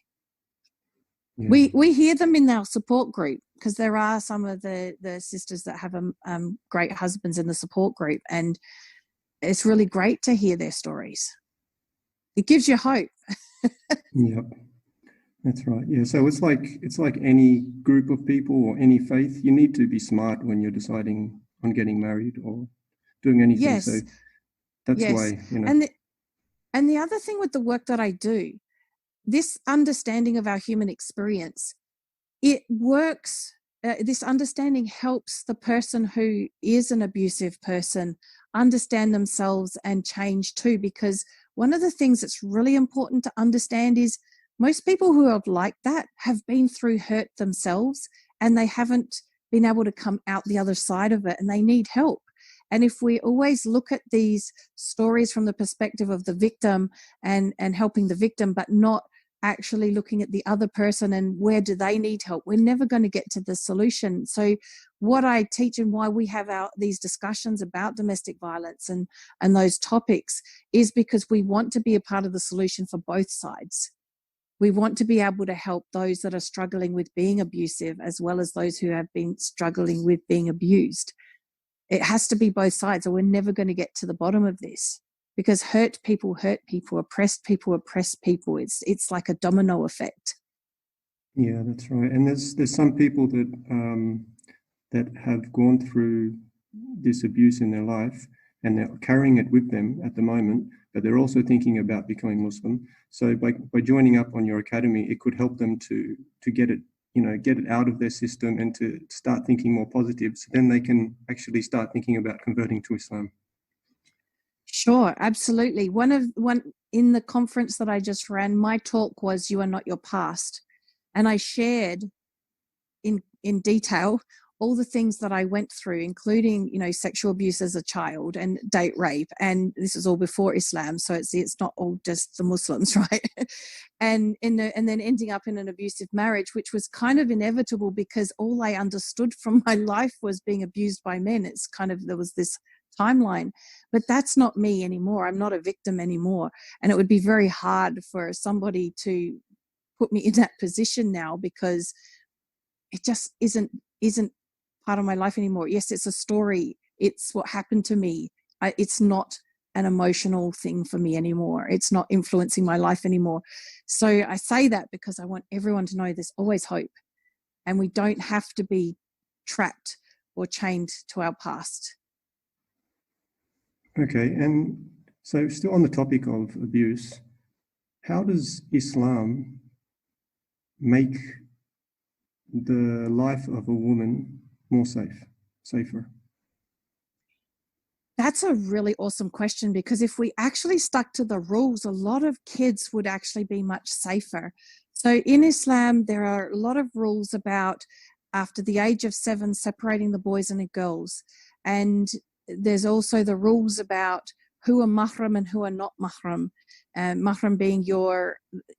Yeah. We hear them in our support group, because there are some of the sisters that have great husbands in the support group, and it's really great to hear their stories. It gives you hope. Yep, that's right. Yeah, so it's like any group of people or any faith. You need to be smart when you're deciding on getting married or doing anything. Yes. So that's why, And the other thing with the work that I do, this understanding of our human experience, it works. This understanding helps the person who is an abusive person understand themselves and change too, because one of the things that's really important to understand is most people who are like that have been through hurt themselves, and they haven't been able to come out the other side of it, and they need help. And if we always look at these stories from the perspective of the victim and helping the victim, but not actually looking at the other person and where do they need help, we're never going to get to the solution. So what I teach and why we have these discussions about domestic violence and those topics is because we want to be a part of the solution for both sides. We want to be able to help those that are struggling with being abusive, as well as those who have been struggling with being abused. It has to be both sides, or we're never going to get to the bottom of this. because hurt people, oppressed people oppress people. It's like a domino effect. Yeah, that's right. And there's some people that have gone through this abuse in their life, and they're carrying it with them at the moment, but they're also thinking about becoming Muslim. So by joining up on your academy, it could help them to get it, get it out of their system and to start thinking more positive. So then they can actually start thinking about converting to Islam. Sure, absolutely. One in the conference that I just ran, my talk was "You Are Not Your Past," and I shared in detail all the things that I went through, including, sexual abuse as a child and date rape. And this is all before Islam. So it's not all just the Muslims, right? and then ending up in an abusive marriage, which was kind of inevitable because all I understood from my life was being abused by men. It's kind of, there was this timeline, but that's not me anymore. I'm not a victim anymore. And it would be very hard for somebody to put me in that position now, because it just isn't part of my life anymore. Yes, it's a story. It's what happened to me. It's not an emotional thing for me anymore. It's not influencing my life anymore. So I say that because I want everyone to know there's always hope, and we don't have to be trapped or chained to our past. Okay, and so still on the topic of abuse, how does Islam make the life of a woman more safer? That's a really awesome question, because if we actually stuck to the rules, a lot of kids would actually be much safer. So in Islam, there are a lot of rules about after the age of 7, separating the boys and the girls. And there's also the rules about who are mahram and who are not mahram. Mahram being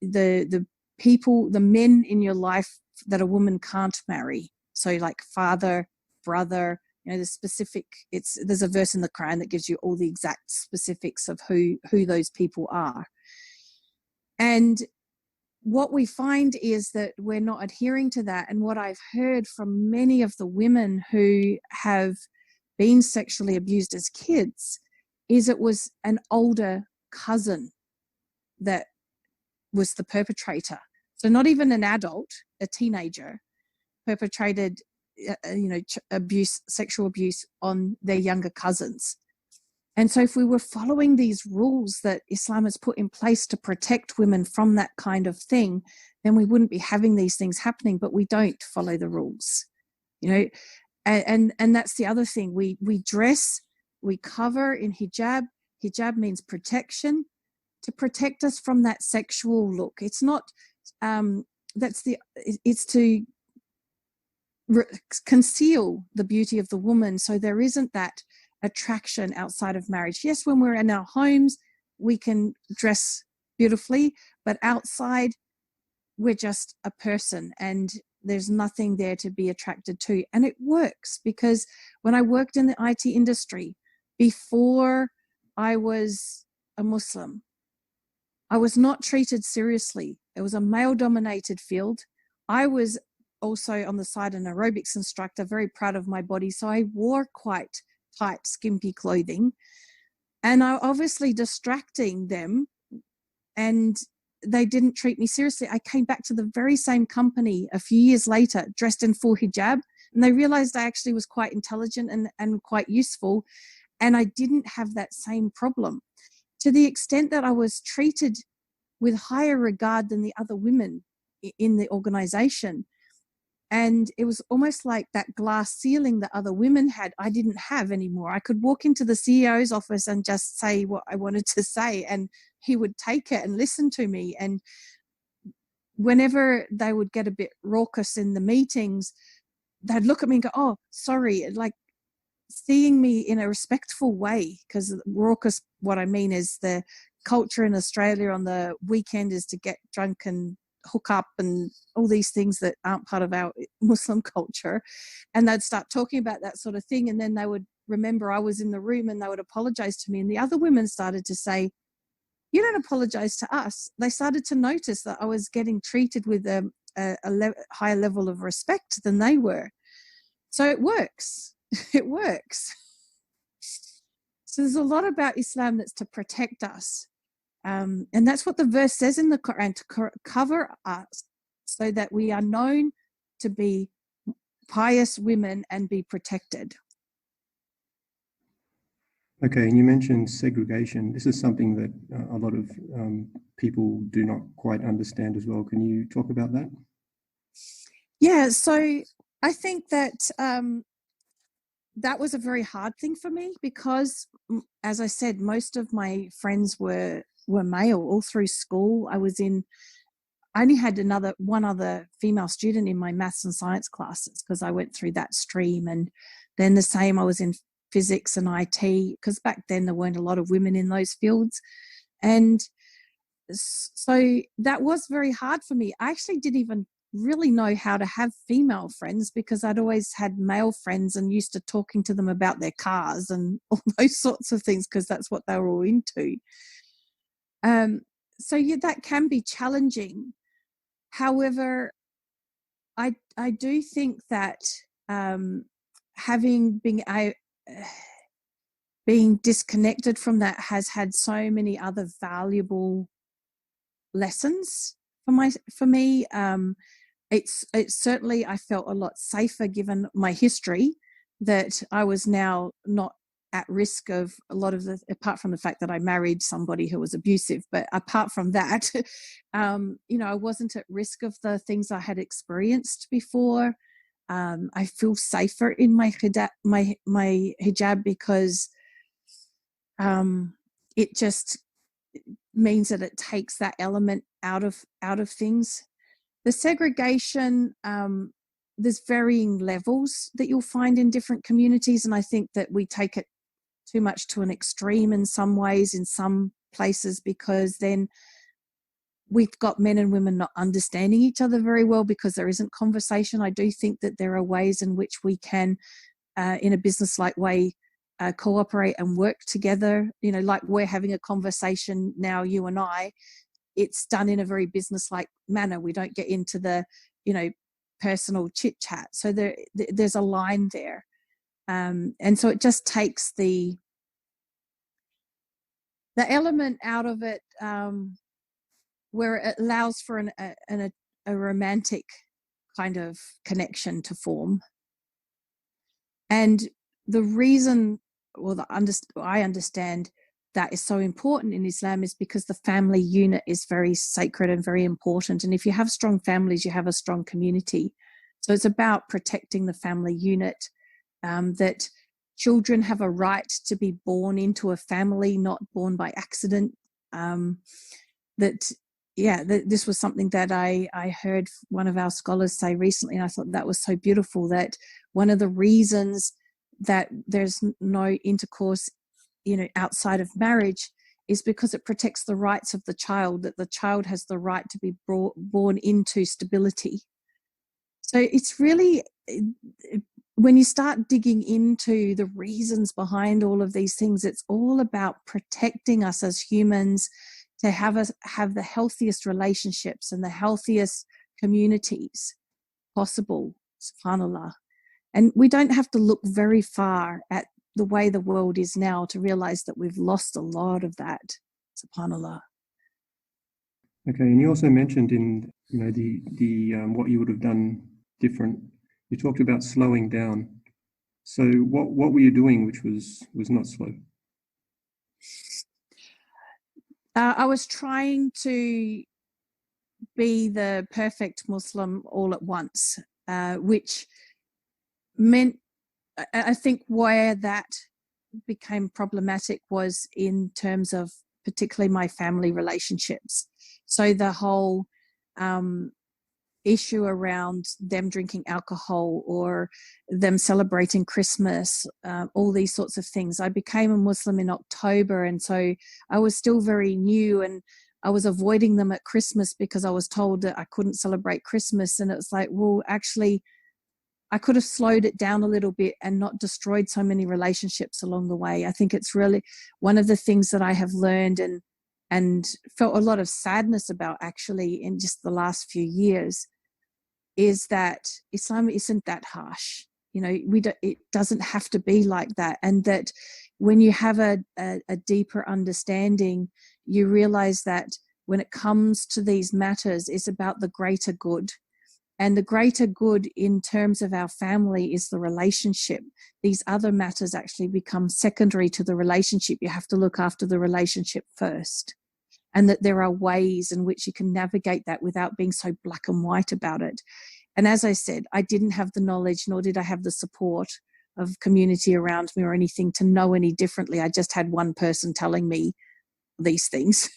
the people, the men in your life that a woman can't marry. So like father, brother, the specific, there's a verse in the Quran that gives you all the exact specifics of who those people are. And what we find is that we're not adhering to that. And what I've heard from many of the women who have been sexually abused as kids is it was an older cousin that was the perpetrator. So not even an adult, a teenager, perpetrated sexual abuse on their younger cousins. And so if we were following these rules that Islam has put in place to protect women from that kind of thing, then we wouldn't be having these things happening. But we don't follow the rules, and that's the other thing. We dress, we cover in hijab. Hijab means protection, to protect us from that sexual look. It's not it's to conceal the beauty of the woman, so there isn't that attraction outside of marriage. Yes, when we're in our homes, we can dress beautifully, but outside, we're just a person, and there's nothing there to be attracted to. And it works, because when I worked in the IT industry, before I was a Muslim, I was not treated seriously. It was a male-dominated field. I was also on the side an aerobics instructor, very proud of my body. So I wore quite tight, skimpy clothing, and I obviously distracting them, and they didn't treat me seriously. I came back to the very same company a few years later, dressed in full hijab, and they realized I actually was quite intelligent and quite useful, and I didn't have that same problem, to the extent that I was treated with higher regard than the other women in the organization. And it was almost like that glass ceiling that other women had, I didn't have anymore. I could walk into the CEO's office and just say what I wanted to say, and he would take it and listen to me. And whenever they would get a bit raucous in the meetings, they'd look at me and go, "Oh, sorry," like seeing me in a respectful way, because raucous, what I mean is the culture in Australia on the weekend is to get drunk and hook up and all these things that aren't part of our Muslim culture. And they'd start talking about that sort of thing, and then they would remember I was in the room and they would apologize to me. And the other women started to say, "You don't apologize to us." They started to notice that I was getting treated with a higher level of respect than they were. So it works. It works. So there's a lot about Islam that's to protect us. And that's what the verse says in the Quran, to cover us so that we are known to be pious women and be protected. Okay, and you mentioned segregation. This is something that a lot of people do not quite understand as well. Can you talk about that? Yeah, so I think that that was a very hard thing for me because, as I said, most of my friends were male all through school. I only had one other female student in my maths and science classes because I went through that stream. And then the same, I was in physics and IT because back then there weren't a lot of women in those fields. And so that was very hard for me. I actually didn't even really know how to have female friends because I'd always had male friends and used to talking to them about their cars and all those sorts of things because that's what they were all into. So yeah, that can be challenging. However, I do think that being disconnected from that has had so many other valuable lessons for me. It's certainly, I felt a lot safer given my history, that I was now not at risk of a lot of apart from the fact that I married somebody who was abusive, but apart from that, I wasn't at risk of the things I had experienced before. I feel safer in my hijab because it just means that it takes that element out of things. The segregation, there's varying levels that you'll find in different communities, and I think that we take it too much to an extreme in some ways, in some places, because then we've got men and women not understanding each other very well because there isn't conversation. I do think that there are ways in which we can, in a business-like way, cooperate and work together. Like we're having a conversation now, you and I. It's done in a very business-like manner. We don't get into the, personal chit-chat. So there's a line there. And so it just takes the element out of it where it allows for a romantic kind of connection to form. And the reason, I understand that is so important in Islam is because the family unit is very sacred and very important. And if you have strong families, you have a strong community. So it's about protecting the family unit, that children have a right to be born into a family, not born by accident. This was something that I heard one of our scholars say recently, and I thought that was so beautiful, that one of the reasons that there's no intercourse, outside of marriage is because it protects the rights of the child, that the child has the right to be born into stability. So it's really, when you start digging into the reasons behind all of these things, it's all about protecting us as humans to have the healthiest relationships and the healthiest communities possible, subhanAllah. And we don't have to look very far at the way the world is now to realize that we've lost a lot of that, subhanAllah. Okay, and you also mentioned in the what you would have done different. You talked about slowing down. So what were you doing which was not slow? I was trying to be the perfect Muslim all at once, which meant, I think where that became problematic was in terms of particularly my family relationships. So the whole issue around them drinking alcohol or them celebrating Christmas, all these sorts of things. I became a Muslim in October, and so I was still very new, and I was avoiding them at Christmas because I was told that I couldn't celebrate Christmas. And it was like, well, actually, I could have slowed it down a little bit and not destroyed so many relationships along the way. I think it's really one of the things that I have learned and felt a lot of sadness about actually in just the last few years is that Islam isn't that harsh. You know, it doesn't have to be like that. And that when you have a deeper understanding, you realize that when it comes to these matters, it's about the greater good. And the greater good in terms of our family is the relationship. These other matters actually become secondary to the relationship. You have to look after the relationship first. And that there are ways in which you can navigate that without being so black and white about it. And as I said, I didn't have the knowledge, nor did I have the support of community around me or anything to know any differently. I just had one person telling me these things.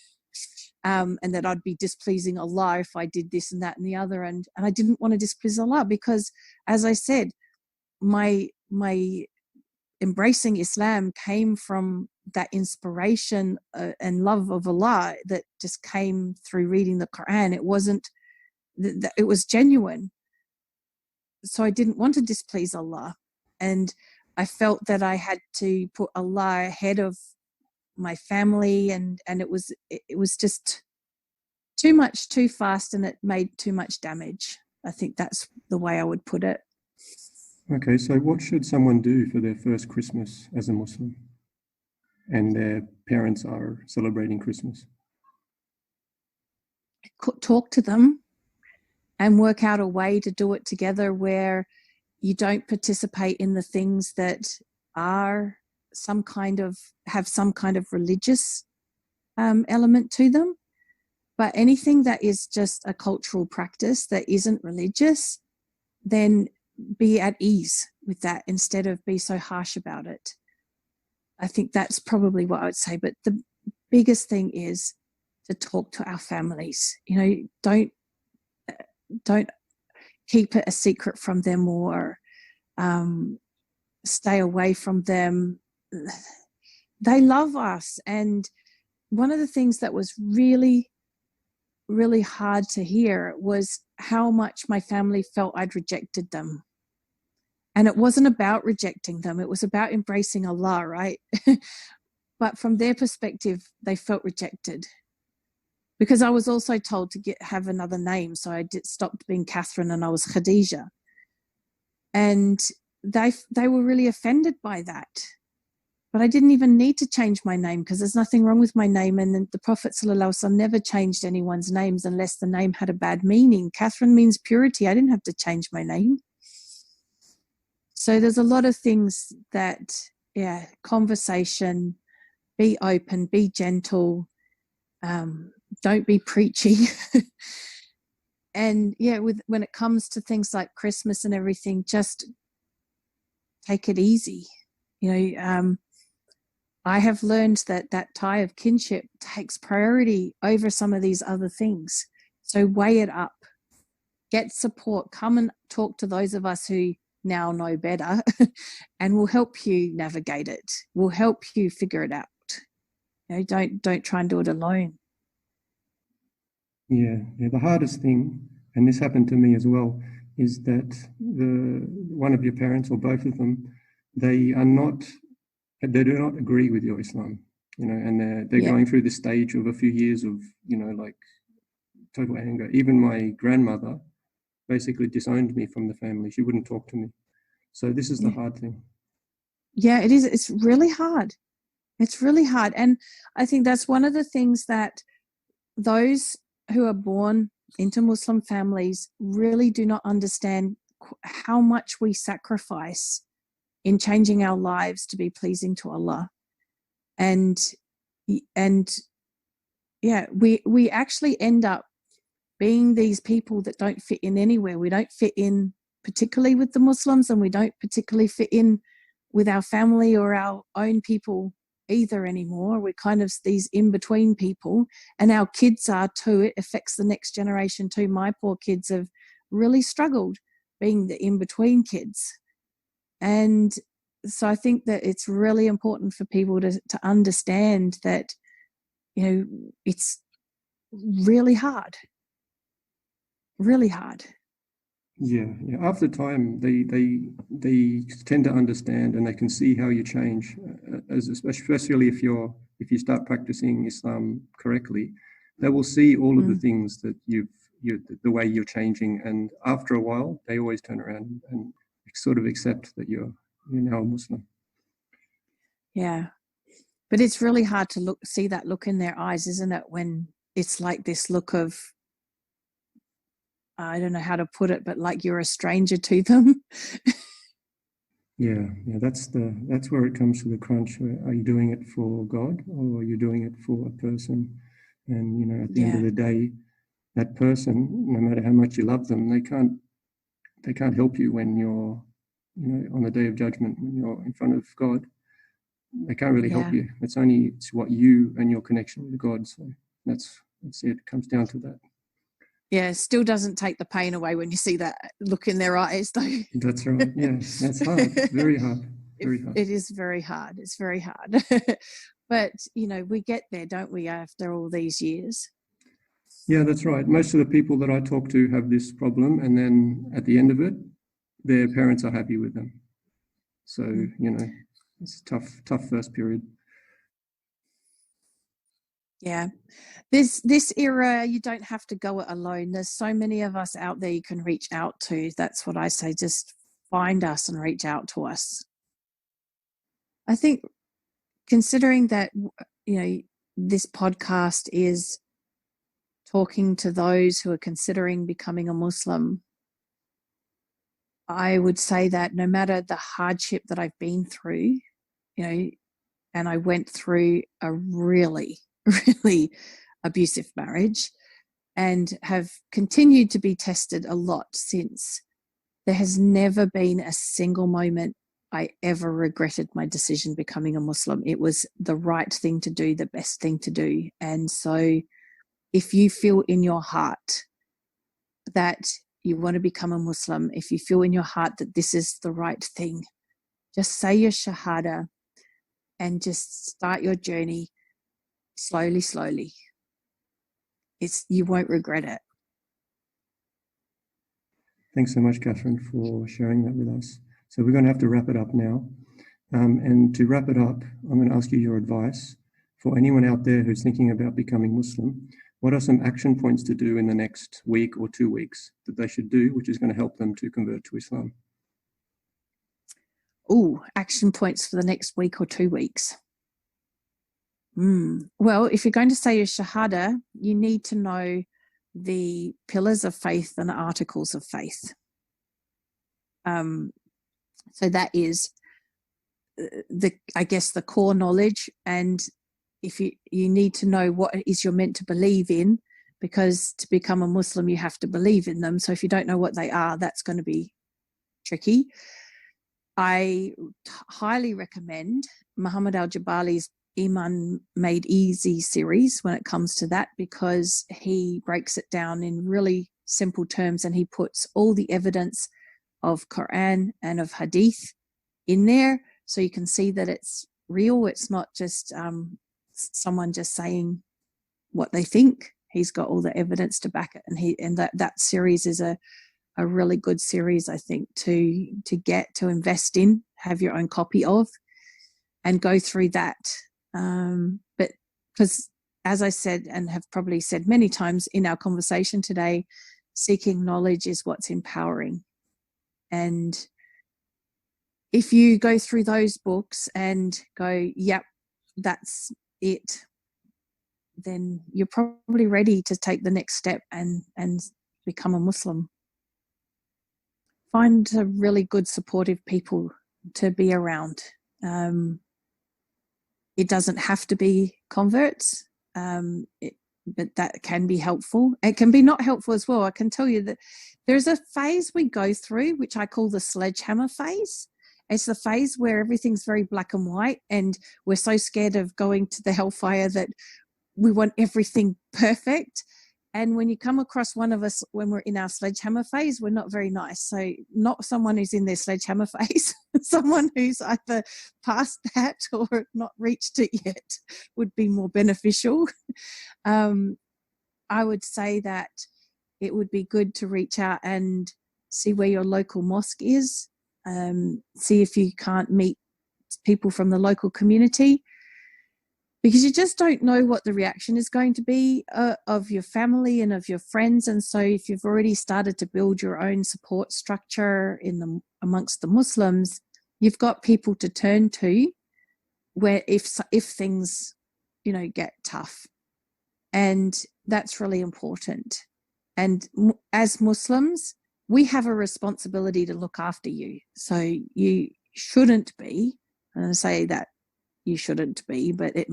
And that I'd be displeasing Allah if I did this and that and the other. And I didn't want to displease Allah because, as I said, my embracing Islam came from that inspiration and love of Allah that just came through reading the Quran. It wasn't, it was genuine. So I didn't want to displease Allah. And I felt that I had to put Allah ahead of my family, and it was just too much, too fast, and it made too much damage. I think that's the way I would put it. Okay, so what should someone do for their first Christmas as a Muslim and their parents are celebrating Christmas? Talk to them and work out a way to do it together where you don't participate in the things that are have some kind of religious element to them. But anything that is just a cultural practice that isn't religious, then be at ease with that instead of be so harsh about it. I think that's probably what I would say. But the biggest thing is to talk to our families. You know, don't keep it a secret from them or stay away from them. They love us. And one of the things that was really, really hard to hear was how much my family felt I'd rejected them. And it wasn't about rejecting them. It was about embracing Allah, right? But from their perspective, they felt rejected. Because I was also told to have another name. So I stopped being Kathryn and I was Khadija. And they were really offended by that. But I didn't even need to change my name because there's nothing wrong with my name. And the Prophet ﷺ never changed anyone's names unless the name had a bad meaning. Kathryn means purity. I didn't have to change my name. So there's a lot of things that, conversation, be open, be gentle, don't be preachy. And when it comes to things like Christmas and everything, just take it easy. You know, I have learned that tie of kinship takes priority over some of these other things. So weigh it up, get support, come and talk to those of us who now know better and we'll help you navigate it. We'll help you figure it out. You know, don't try and do it alone. Yeah, the hardest thing, and this happened to me as well, is that one of your parents or both of them, they do not agree with your Islam, you know, and they're going through the stage of a few years of, you know, like total anger. Even my grandmother basically disowned me from the family. She wouldn't talk to me. So this is the hard thing. Yeah, it is. It's really hard. It's really hard. And I think that's one of the things that those who are born into Muslim families really do not understand how much we sacrifice in changing our lives to be pleasing to Allah. And we actually end up being these people that don't fit in anywhere. We don't fit in particularly with the Muslims, and we don't particularly fit in with our family or our own people either anymore. We're kind of these in-between people, and our kids are too. It affects the next generation too. My poor kids have really struggled being the in-between kids. And so I think that it's really important for people to understand that, you know, it's really hard. Really hard. Yeah. After time, they tend to understand, and they can see how you change, especially if you start practicing Islam correctly. They will see all of the things that the way you're changing, and after a while, they always turn around and sort of accept that you're now a Muslim. Yeah. But it's really hard to see that look in their eyes, isn't it? When it's like this look of, I don't know how to put it, but like you're a stranger to them. Yeah, that's where it comes to the crunch. Are you doing it for God, or are you doing it for a person? And at the end of the day, that person, no matter how much you love them, they can't help you when you're on the day of judgment, when you're in front of God. They can't really help you. It's what you and your connection with God. So that's it. It comes down to that. Yeah, still doesn't take the pain away when you see that look in their eyes, though. That's right. Yeah, that's hard. Very hard. Very hard. It is very hard. It's very hard. But, we get there, don't we, after all these years? Yeah, that's right. Most of the people that I talk to have this problem, and then at the end of it, their parents are happy with them. So, it's a tough first period. Yeah. This era, you don't have to go it alone. There's so many of us out there you can reach out to. That's what I say. Just find us and reach out to us. I think considering that, this podcast is talking to those who are considering becoming a Muslim, I would say that no matter the hardship that I've been through, and I went through a really, really abusive marriage and have continued to be tested a lot since, there has never been a single moment I ever regretted my decision becoming a Muslim. It was the right thing to do, the best thing to do. And so if you feel in your heart that you want to become a Muslim, if you feel in your heart that this is the right thing, just say your Shahada and just start your journey slowly. You won't regret it. Thanks so much, Kathryn, for sharing that with us. So we're going to have to wrap it up now. And to wrap it up, I'm going to ask you your advice for anyone out there who's thinking about becoming Muslim. What are some action points to do in the next week or 2 weeks that they should do, which is going to help them to convert to Islam? Action points for the next week or 2 weeks. Well, if you're going to say your Shahada, you need to know the pillars of faith and articles of faith. So that is the core knowledge. And if you need to know what it is you're meant to believe in, because to become a Muslim, you have to believe in them. So if you don't know what they are, that's going to be tricky. I highly recommend Muhammad al-Jabali's Iman Made Easy series when it comes to that, because he breaks it down in really simple terms and he puts all the evidence of Quran and of Hadith in there, so you can see that it's real. It's not just someone just saying what they think. He's got all the evidence to back it, and that series is a really good series, I think, to invest in, have your own copy of, and go through that. But because, as I said, and have probably said many times in our conversation today, seeking knowledge is what's empowering. And if you go through those books and go, yep, that's it, then you're probably ready to take the next step and become a Muslim. Find a really good supportive people to be around. It doesn't have to be converts, but that can be helpful. It can be not helpful as well. I can tell you that there's a phase we go through, which I call the sledgehammer phase. It's the phase where everything's very black and white, and we're so scared of going to the hellfire that we want everything perfect. And when you come across one of us when we're in our sledgehammer phase, we're not very nice. So not someone who's in their sledgehammer phase, someone who's either past that or not reached it yet would be more beneficial. I would say that it would be good to reach out and see where your local mosque is. See if you can't meet people from the local community, because you just don't know what the reaction is going to be of your family and of your friends. And so if you've already started to build your own support structure amongst the Muslims, you've got people to turn to where if things, get tough. And that's really important. And as Muslims, we have a responsibility to look after you. So you shouldn't be, and I say that you shouldn't be, but it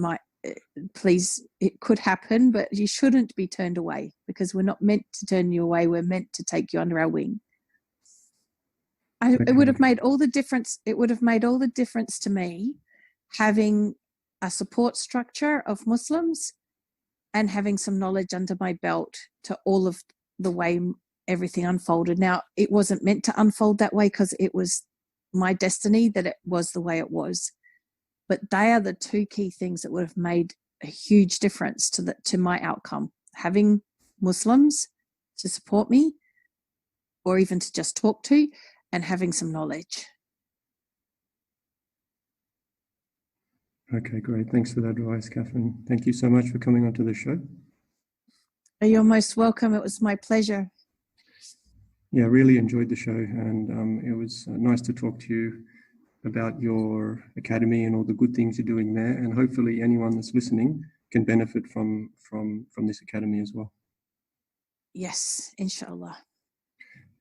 could happen, but you shouldn't be turned away, because we're not meant to turn you away. We're meant to take you under our wing. It would have made all the difference. It would have made all the difference to me having a support structure of Muslims and having some knowledge under my belt to all of the way everything unfolded. Now, it wasn't meant to unfold that way because it was my destiny that it was the way it was. But they are the two key things that would have made a huge difference to my outcome. Having Muslims to support me, or even to just talk to, and having some knowledge. Okay, great. Thanks for that advice, Kathryn. Thank you so much for coming onto the show. You're most welcome. It was my pleasure. Yeah, really enjoyed the show, and it was nice to talk to you about your academy and all the good things you're doing there. And hopefully anyone that's listening can benefit from this academy as well. Yes, inshallah.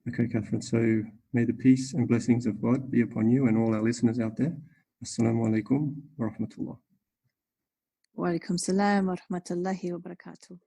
Okay, Kathryn. So may the peace and blessings of God be upon you and all our listeners out there. Assalamu alaikum wa rahmatullah. Wa alaikum salam wa rahmatullahi wa barakatuh.